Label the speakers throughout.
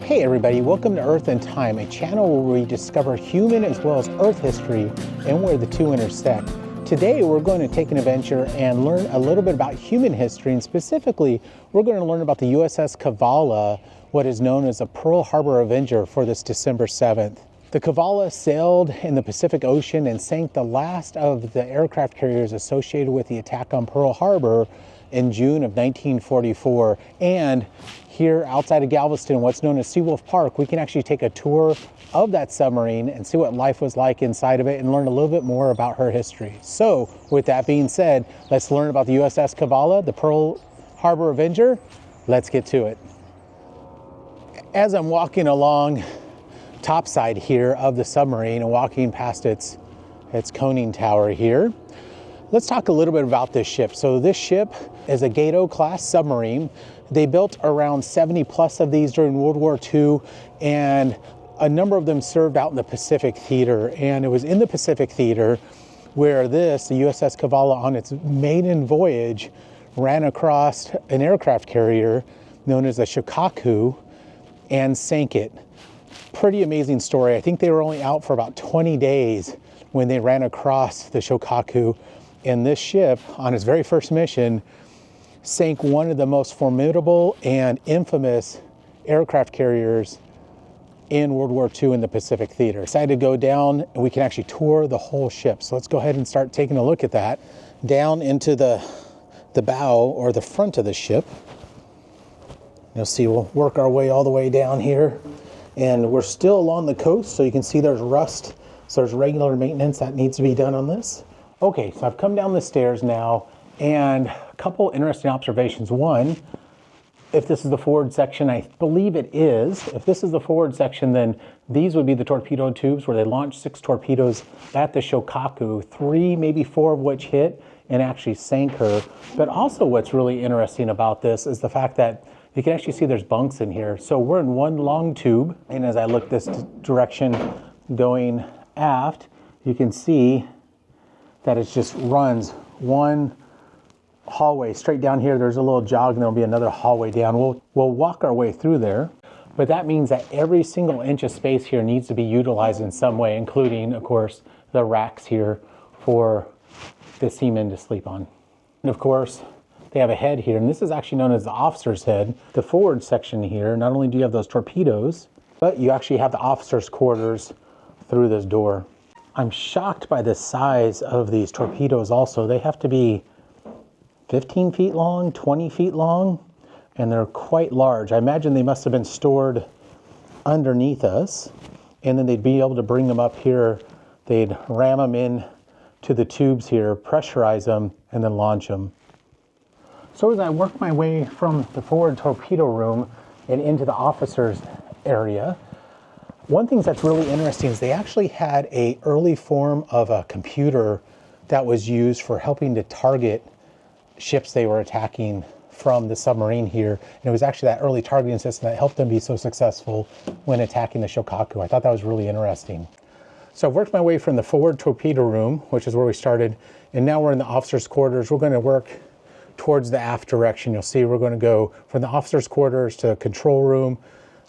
Speaker 1: Hey everybody, welcome to Earth and Time, a channel where we discover human as well as Earth history and where the two intersect. Today we're going to take an adventure and learn a little bit about human history, and specifically we're going to learn about the USS Cavalla, what is known as a Pearl Harbor Avenger, for this December 7th. The Cavalla sailed in the Pacific Ocean and sank the last of the aircraft carriers associated with the attack on Pearl Harbor in June of 1944. And here outside of Galveston, what's known as Seawolf Park, we can actually take a tour of that submarine and see what life was like inside of it and learn a little bit more about her history. So with that being said, let's learn about the USS Cavalla, the Pearl Harbor Avenger. Let's get to it. As I'm walking along topside here of the submarine and walking past its conning tower here, let's talk a little bit about this ship. So this ship is a Gato class submarine. They built around 70 plus of these during World War II, and a number of them served out in the Pacific theater. And it was in the Pacific theater where the USS Cavalla, on its maiden voyage, ran across an aircraft carrier known as the Shokaku and sank it. Pretty amazing story. I think they were only out for about 20 days when they ran across the Shokaku, and this ship, on its very first mission, sank one of the most formidable and infamous aircraft carriers in World War II in the Pacific theater. Decided to go down and we can actually tour the whole ship. So let's go ahead and start taking a look at that. Down into the bow, or the front of the ship. You'll see we'll work our way all the way down here. And we're still along the coast, so you can see there's rust. So there's regular maintenance that needs to be done on this. Okay, so I've come down the stairs now, and a couple interesting observations. One, if this is the forward section, I believe it is. If this is the forward section, then these would be the torpedo tubes where they launched 6 torpedoes at the Shokaku, 3, maybe 4 of which hit and actually sank her. But also what's really interesting about this is the fact that you can actually see there's bunks in here. So we're in one long tube, and as I look this direction going aft, you can see that it just runs one hallway straight down here. There's a little jog, and there'll be another hallway down. We'll walk our way through there, but that means that every single inch of space here needs to be utilized in some way, including, of course, the racks here for the seamen to sleep on. And of course, they have a head here, and this is actually known as the officer's head. The forward section here, not only do you have those torpedoes, but you actually have the officer's quarters through this door. I'm shocked by the size of these torpedoes also. They have to be 15 feet long, 20 feet long, and they're quite large. I imagine they must have been stored underneath us, and then they'd be able to bring them up here. They'd ram them in to the tubes here, pressurize them, and then launch them. So as I work my way from the forward torpedo room and into the officer's area, one thing that's really interesting is they actually had an early form of a computer that was used for helping to target ships they were attacking from the submarine here. And it was actually that early targeting system that helped them be so successful when attacking the Shokaku. I thought that was really interesting. So I've worked my way from the forward torpedo room, which is where we started, and now we're in the officer's quarters. We're going to work towards the aft direction. You'll see we're going to go from the officer's quarters to control room.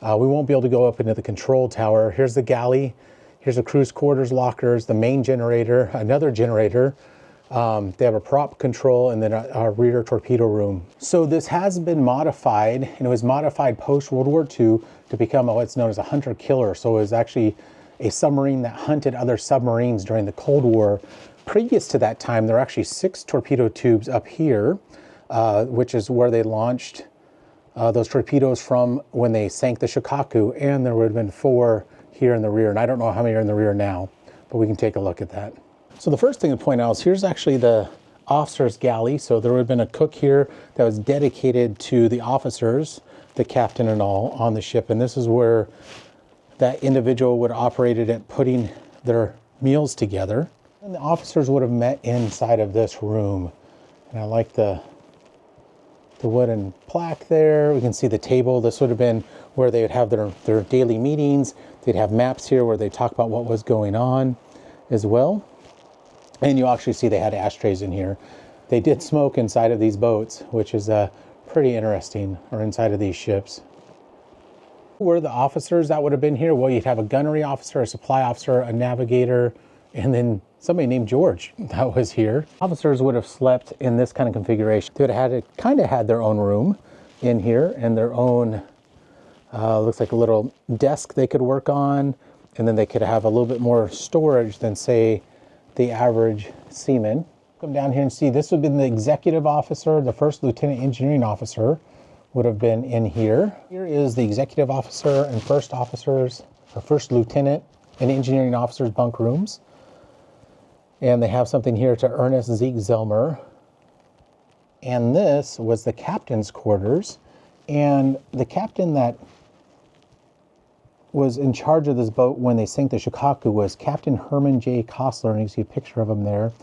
Speaker 1: We won't be able to go up into the control tower. Here's the galley. Here's the crew's quarters lockers, the main generator, another generator. They have a prop control, and then a rear torpedo room. So this has been modified, and it was modified post-World War II to become what's known as a hunter-killer. So it was actually a submarine that hunted other submarines during the Cold War. Previous to that time, there were actually 6 torpedo tubes up here, which is where they launched those torpedoes from when they sank the Shokaku, and there would have been 4 here in the rear. And I don't know how many are in the rear now, but we can take a look at that. So the first thing to point out is here's actually the officer's galley. So there would have been a cook here that was dedicated to the officers, the captain and all, on the ship. And this is where that individual would have operated at putting their meals together. And the officers would have met inside of this room. And I like the wooden plaque there. We can see the table. This would have been where they would have their daily meetings. They'd have maps here where they talk about what was going on as well. And you actually see they had ashtrays in here. They did smoke inside of these boats, which is pretty interesting, or inside of these ships. Who were the officers that would have been here? Well, you'd have a gunnery officer, a supply officer, a navigator, and then somebody named George that was here. Officers would have slept in this kind of configuration. They would have had their own room in here and their own, looks like a little desk they could work on, and then they could have a little bit more storage than, say, the average seaman. Come down here and see, this would have been the executive officer, the first lieutenant engineering officer would have been in here. Here is the executive officer and first officers, or first lieutenant and engineering officers' bunk rooms. And they have something here to Ernest Zeke Zelmer. And this was the captain's quarters. And the captain that was in charge of this boat when they sank the Shokaku was Captain Herman J. Kostler, and you can see a picture of him there.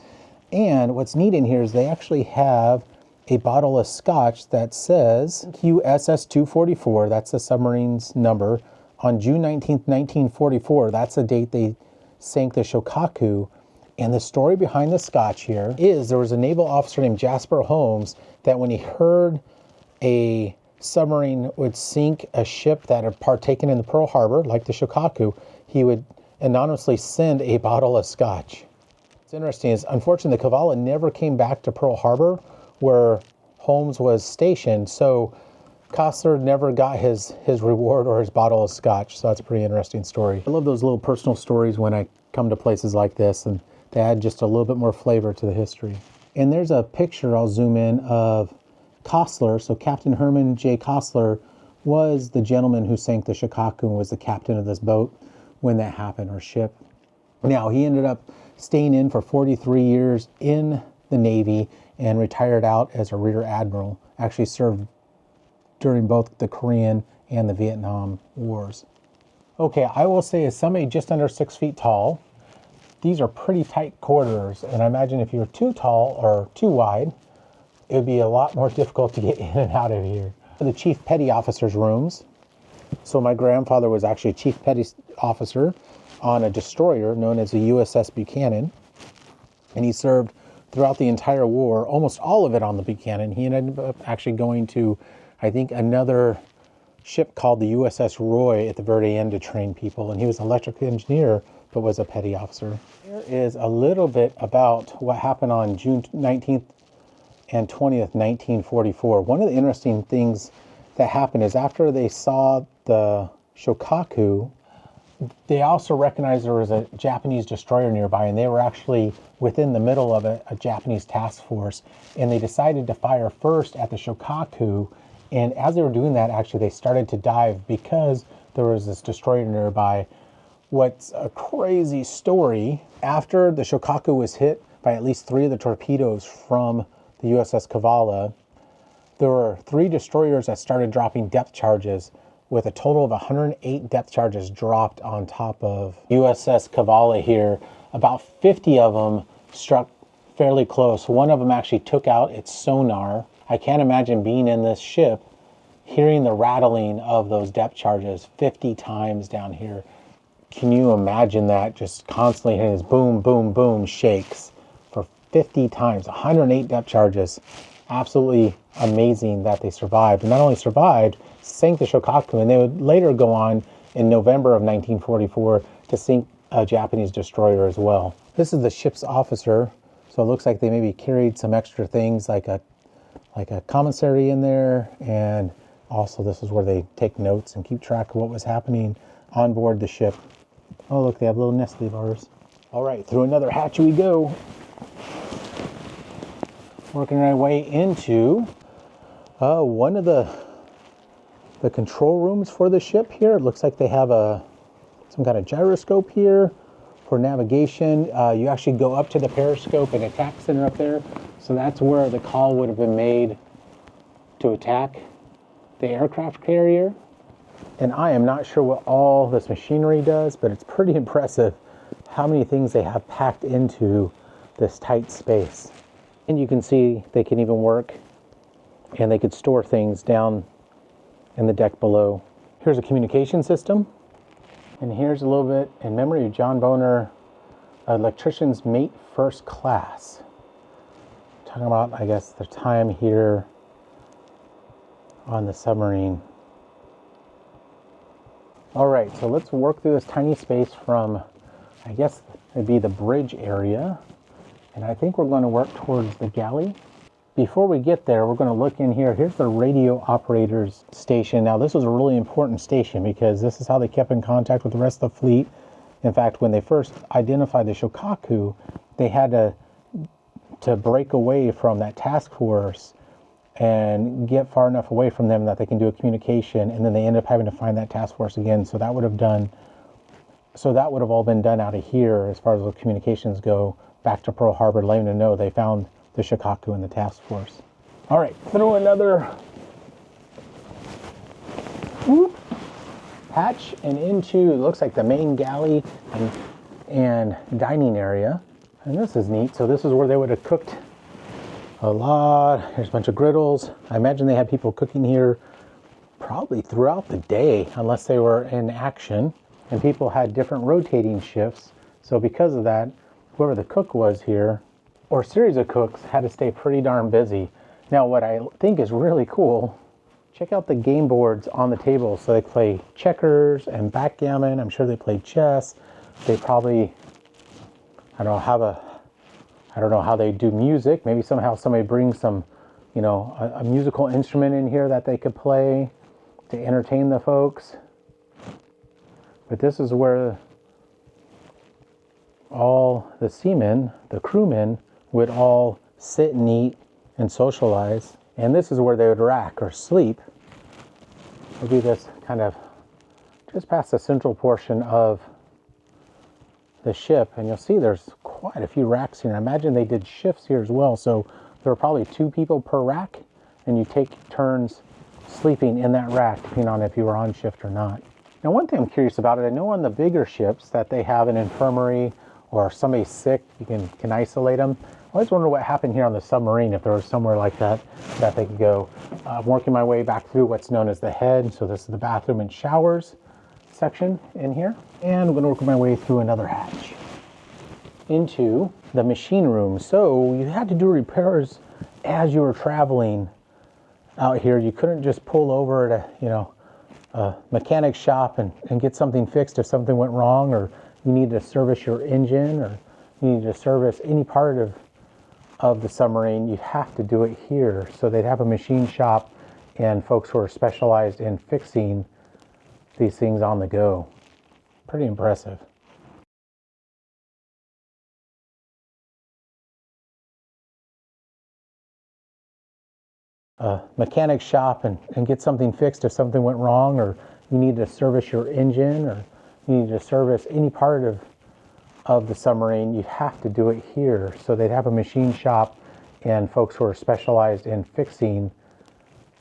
Speaker 1: And what's neat in here is they actually have a bottle of scotch that says USS 244, that's the submarine's number, on June 19th, 1944. That's the date they sank the Shokaku. And the story behind the scotch here is there was a naval officer named Jasper Holmes that when he heard a submarine would sink a ship that had partaken in the Pearl Harbor, like the Shokaku, he would anonymously send a bottle of scotch. What's interesting is, unfortunately, the Cavalla never came back to Pearl Harbor, where Holmes was stationed, so Kostler never got his reward or his bottle of scotch. So that's a pretty interesting story. I love those little personal stories when I come to places like this, and they add just a little bit more flavor to the history. And there's a picture, I'll zoom in, of Kostler. So Captain Herman J. Kostler was the gentleman who sank the Shokaku and was the captain of this boat when that happened, or ship. Now, he ended up staying in for 43 years in the Navy and retired out as a rear admiral. Actually served during both the Korean and the Vietnam Wars. Okay, I will say, as somebody just under 6 feet tall, these are pretty tight quarters, and I imagine if you were too tall or too wide, it would be a lot more difficult to get in and out of here. The Chief Petty Officer's rooms. So my grandfather was actually a Chief Petty Officer on a destroyer known as the USS Buchanan, and he served throughout the entire war, almost all of it on the Buchanan. He ended up actually going to, I think, another ship called the USS Roy at the very end to train people, and he was an electrical engineer, but was a petty officer. Here is a little bit about what happened on June 19th and 20th, 1944. One of the interesting things that happened is after they saw the Shokaku, they also recognized there was a Japanese destroyer nearby, and they were actually within the middle of a Japanese task force, and they decided to fire first at the Shokaku. And as they were doing that, actually, they started to dive because there was this destroyer nearby. What's a crazy story, after the Shokaku was hit by at least 3 of the torpedoes from the USS Cavalla, there were 3 destroyers that started dropping depth charges, with a total of 108 depth charges dropped on top of USS Cavalla here. About 50 of them struck fairly close. One of them actually took out its sonar. I can't imagine being in this ship, hearing the rattling of those depth charges 50 times down here. Can you imagine that? Just constantly hitting this boom, boom, boom shakes for 50 times, 108 depth charges. Absolutely amazing that they survived. And not only survived, sank the Shokaku, and they would later go on in November of 1944 to sink a Japanese destroyer as well. This is the ship's officer, so it looks like they maybe carried some extra things like a commissary in there, and also this is where they take notes and keep track of what was happening on board the ship. Oh look, they have little Nestle bars. All right, through another hatch we go. Working our way into one of the control rooms for the ship here. It looks like they have some kind of gyroscope here for navigation. You actually go up to the periscope and attack center up there. So that's where the call would have been made to attack the aircraft carrier. And I am not sure what all this machinery does, but it's pretty impressive how many things they have packed into this tight space. And you can see they can even work, and they could store things down in the deck below. Here's a communication system, and here's a little bit in memory of John Boner, electrician's mate first class. Talking about, I guess, the time here on the submarine. All right, so let's work through this tiny space from, I guess it'd be the bridge area. And I think we're going to work towards the galley. Before we get there, we're going to look in here. Here's the radio operator's station. Now, this was a really important station because this is how they kept in contact with the rest of the fleet. In fact, when they first identified the Shokaku, they had to break away from that task force and get far enough away from them that they can do a communication, and then they end up having to find that task force again. So that would have all been done out of here as far as the communications go, back to Pearl Harbor, letting them know they found the Shokaku in the task force. All right, through another hatch and into, looks like the main galley and dining area. And this is neat. So this is where they would have cooked a lot. Here's a bunch of griddles. I imagine they had people cooking here probably throughout the day, unless they were in action. And people had different rotating shifts. So because of that, whoever the cook was here, or series of cooks, had to stay pretty darn busy. Now, what I think is really cool, check out the game boards on the table. So they play checkers and backgammon. I'm sure they play chess. They probably, I don't know how they do music. Maybe somehow somebody brings some, a musical instrument in here that they could play to entertain the folks. But this is where all the seamen, the crewmen, would all sit and eat and socialize. And this is where they would rack or sleep. It'll be this kind of just past the central portion of the ship. And you'll see there's quite a few racks here. I imagine they did shifts here as well. So there were probably 2 people per rack, and you take turns sleeping in that rack, depending on if you were on shift or not. Now, one thing I'm curious about it, I know on the bigger ships that they have an infirmary, or if somebody's sick, you can isolate them. I always wonder what happened here on the submarine, if there was somewhere like that they could go. I'm working my way back through what's known as the head. So this is the bathroom and showers section in here. And I'm going to work my way through another hatch into the machine room. So you had to do repairs as you were traveling out here. You couldn't just pull over to, a mechanic shop and get something fixed if something went wrong, or you need to service your engine, or you need to service any part of the submarine. You have to do it here. So they'd have a machine shop and folks who are specialized in fixing these things on the go. Pretty impressive. A mechanic shop and get something fixed if something went wrong, or you need to service your engine, or you need to service any part of the submarine. You have to do it here. So they'd have a machine shop and folks who are specialized in fixing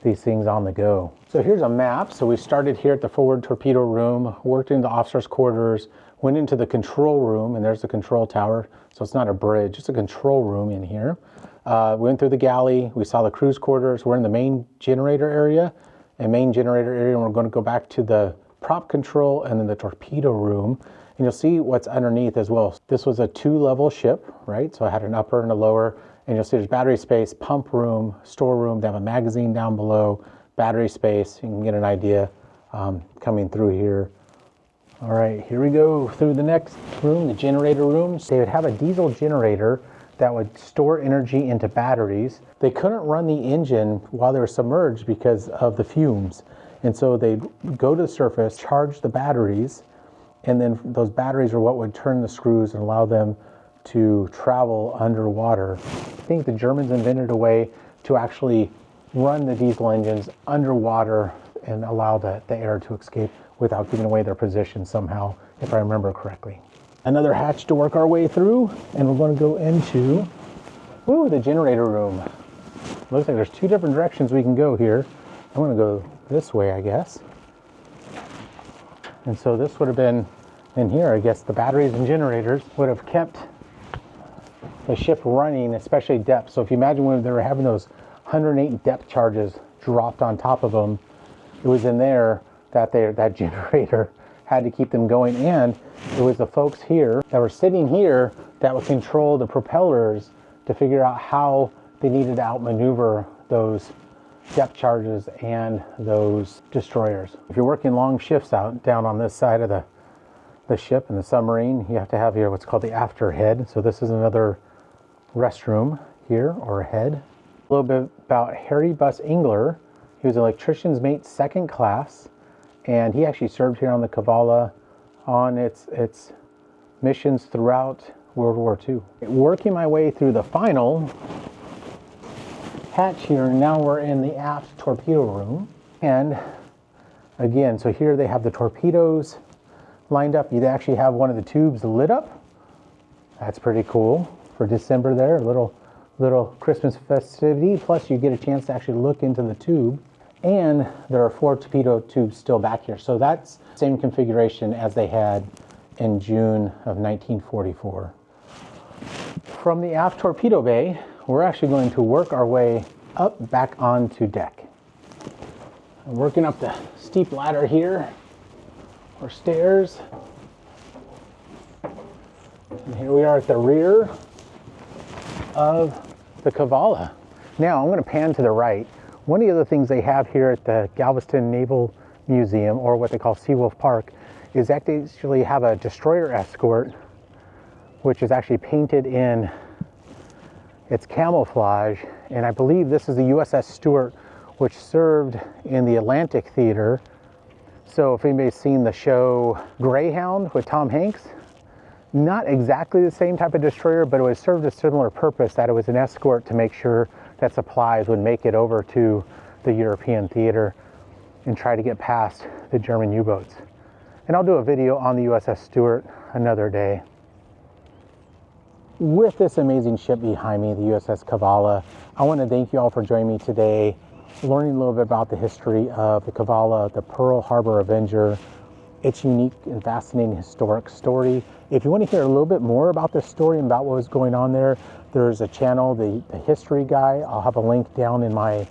Speaker 1: these things on the go. So here's a map. So we started here at the forward torpedo room, worked into the officers' quarters, went into the control room, and there's the control tower. So it's not a bridge, it's a control room in here. Went through the galley, we saw the crew's quarters. We're in the main generator area, and we're going to go back to the prop control and then the torpedo room. And you'll see what's underneath as well. This was a 2-level ship, right? So I had an upper and a lower, and you'll see there's battery space, pump room, storeroom. They have a magazine down below, battery space. You can get an idea coming through here. All right, here we go through the next room, the generator room. They would have a diesel generator that would store energy into batteries. They couldn't run the engine while they were submerged because of the fumes. And so they'd go to the surface, charge the batteries, and then those batteries are what would turn the screws and allow them to travel underwater. I think the Germans invented a way to actually run the diesel engines underwater and allow the air to escape without giving away their position somehow, if I remember correctly. Another hatch to work our way through, and we're going to go into the generator room. Looks like there's 2 different directions we can go here. I'm going to go this way, I guess. And so this would have been in here. I guess the batteries and generators would have kept the ship running, especially depth. So if you imagine when they were having those 108 depth charges dropped on top of them, it was in there that generator had to keep them going. And it was the folks here that were sitting here that would control the propellers to figure out how they needed to outmaneuver those depth charges and those destroyers. If you're working long shifts out down on this side of the ship and the submarine, you have to have here what's called the after head. So this is another restroom here, or a head. A little bit about Harry Bus Engler. He was an electrician's mate, second class, and he actually served here on the Cavalla on its missions throughout World War II. Working my way through the final hatch here, now we're in the aft torpedo room. And again, so here they have the torpedoes lined up. You actually have one of the tubes lit up. That's pretty cool for December there, a little Christmas festivity. Plus you get a chance to actually look into the tube. And there are 4 torpedo tubes still back here. So that's the same configuration as they had in June of 1944. From the aft torpedo bay, we're actually going to work our way up back onto deck. I'm working up the steep ladder here, or stairs. And here we are at the rear of the Cavalla. Now I'm going to pan to the right. One of the other things they have here at the Galveston Naval Museum, or what they call Seawolf Park, is that they actually have a destroyer escort, which is actually painted in its camouflage. And I believe this is the USS Stewart, which served in the Atlantic Theater. So if anybody's seen the show Greyhound with Tom Hanks, not exactly the same type of destroyer, but it was served a similar purpose, that it was an escort to make sure that supplies would make it over to the European theater and try to get past the German U-boats. And I'll do a video on the USS Stewart another day. With this amazing ship behind me, the USS Cavalla, I want to thank you all for joining me today, learning a little bit about the history of the Cavalla, the Pearl Harbor Avenger, its unique and fascinating historic story. If you want to hear a little bit more about this story and about what was going on there, there's a channel, the History Guy. I'll have a link down in my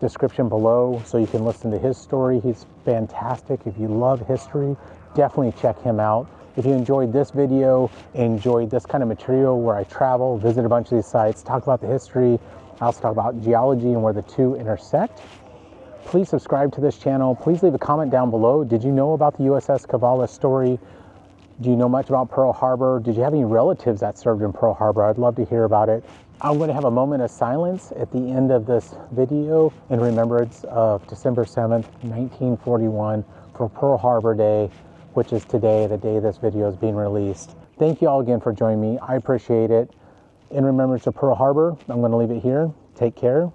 Speaker 1: description below so you can listen to his story. He's fantastic. If you love history, definitely check him out. If you enjoyed this video, enjoyed this kind of material where I travel, visit a bunch of these sites, talk about the history, I also talk about geology and where the two intersect, please subscribe to this channel. Please leave a comment down below. Did you know about the USS Cavalla story? Do you know much about Pearl Harbor? Did you have any relatives that served in Pearl Harbor? I'd love to hear about it. I'm going to have a moment of silence at the end of this video in remembrance of December 7th, 1941 for Pearl Harbor Day, which is today, the day this video is being released. Thank you all again for joining me. I appreciate it. In remembrance of Pearl Harbor, I'm going to leave it here. Take care.